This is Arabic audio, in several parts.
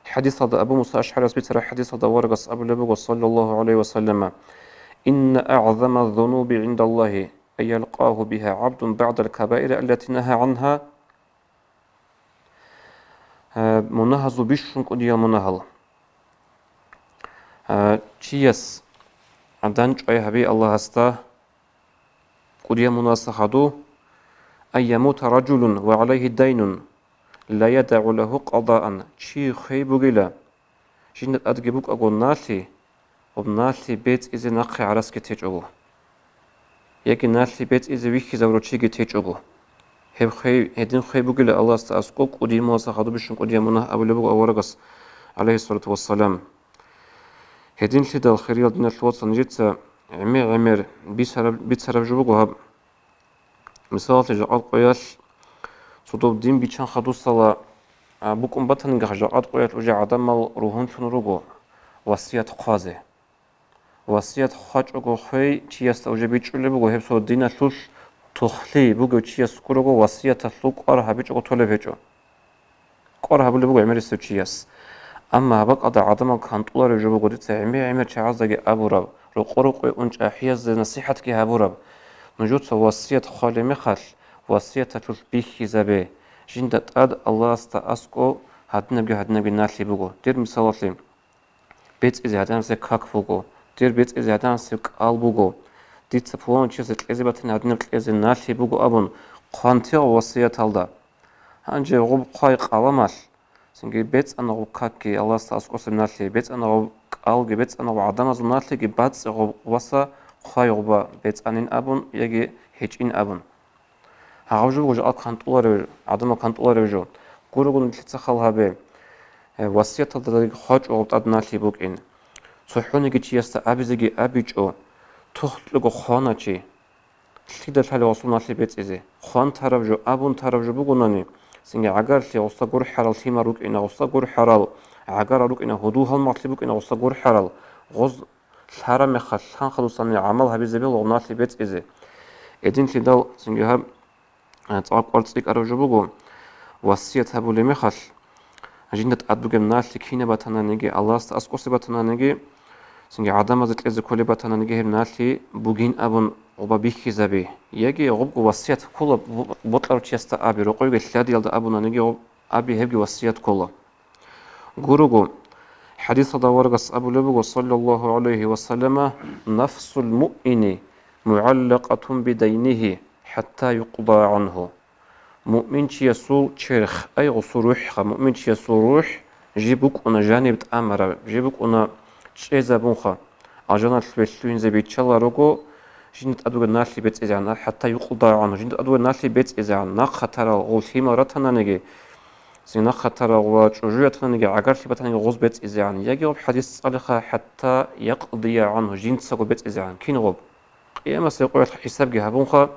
حديث هذا أبو موسى أشعري بيتر حديث هذا ورقص أبو لبق صلى الله عليه وسلم إن أعظم الذنوب عند الله أن يلقاه بها عبد بعد الكبائر التي نهى عنها منهز بشنك وديا منهل تشيس عندنج أي هبي الله استا وديا مناسخدو أن يموت رجل وعليه دين لا يدع له قضاء تشي خيب جلا جند أدجبوك أقول ناسي وبناسي بيت إذا نقي عرسك تجوه يجي ناسي بيت إذا ويكي زورو تشيجي تجوه هب خي هدين خيب جلا الله استا أسقوك وديا مناسخدو بشنك وديا منه أبو لبو أورقص عليه الصلاة والسلام هدين لدا الخيرية دين الوطن جيت عمير بيتسرب جبوكو هب مثال تجعل قياس صدوب دين بيتشان خدو صلاة بكم بطن جعل قياس وجع عدم روحون شنروجو وصية قازه وصية خاج أجو خي تيست أوجي بيتشول بوجو هبسو دين سوس تخلي بوجو تيست كروجو وصية تسلوك أرها بيتشو تولي بيتشو قرها بلي بوجو عمر السوتشياس أما بق أضع عدم كان طول رجوع بوجو عمر شعازة أبو رب رقرق أنش أحياز نصيحتك أبو رب نجود وصية خالي مخال وصية تلبيخ زبي جندت أد الله استأسكو هدنبي ناسي بوجو دير مثالي بيت إذا هدان سك كاك فوجو دير بيت إذا هدان سك آل بوجو دي تفوان شيء إذا بتن هدنبي إذا ناسي بوجو أبون قانتي وصية تلدا هنجي غب قايق علامش سنجي بيت أنا غب كاكي الله استأسكو سناسي بيت أنا غب آل بيت أنا غب عدم زناسي بات غب وصا خاي غبا بيت أنين أبون يجي هيج إن أبون هاوجو وجو كانت أولر عدم كانت أولر جو قولون تتخلها به وصية تدري خاج أو أدنى لبوك إن صحوني كي يستا أبيزجي أبيجو تخلق خانة شيء سيدا تالي وصلنا لبيت إزي خان طرف جو أبون طرف جو بقولني سنجي عقار لي وصا قر حرال تيما روك إنا وصا قر حرال عقار روك إنا هدوها المطلبوك إنا وصا قر حرال غز الحرام مخلصان خلصاني عمل هبي زبيل وغنا لبيت إزي إدين تدال سنجي هب تعب قلتك أرجو بقول وصية هبو لمخل جندت أدبج الناس لكينة بتنا نجي الله استأسقس بتنا نجي سنجي عدم زت إذا كل بتنا نجي الناس لي بوجين أبون وببيخ زبي يجي غب وصية كل بطلر تيستا أبي رقيق الثادي يلد أبونا نجي غب أبي هبي وصية كله جروجو حديث دورقس أبو لبو صلى الله عليه وسلم نفس المؤمن معلقة بدينه حتى يقضى عنه مؤمن يسوع شرخ أي غصروح مؤمن يسوع روح جيبوك أنا جانب أمر جيبوك أنا شيء زبونخا أجانا تلبسين زبيت شلا رجو جند أدور الناس بيت إزعنا حتى يقضى عنه جند أدور الناس بيت إزعنا نخطر غوثيما رتنا نجي زين خطر وجوجتنا نجي عقار شبتنا نجي غوز بيت إزعان يجي غب حديث صالحة حتى يقضي عنه جند سقو بيت إزعان كين غب قيامة سيقول حساب جهبونخا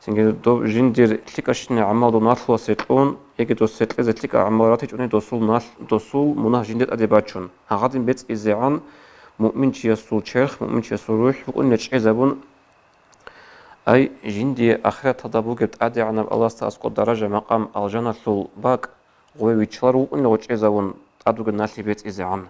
سنجي دو جندير تلك أشنا عمال دو ناس وسيتون يجي دو سيت إذا تلك عمالاتي جوني دوسول ناس دوسول مناه جندير أديباتشون هغادين بيت إزعان مؤمن يسول شيخ مؤمن يسول روح بقول نتشعي زبون أي جندي آخرة تدابو جبت أدي عن الله استأسقط درجة مقام الجنة سول باك غوي ويتشلر وقلنا وتشعي زبون أدوغ الناس بيت إزعان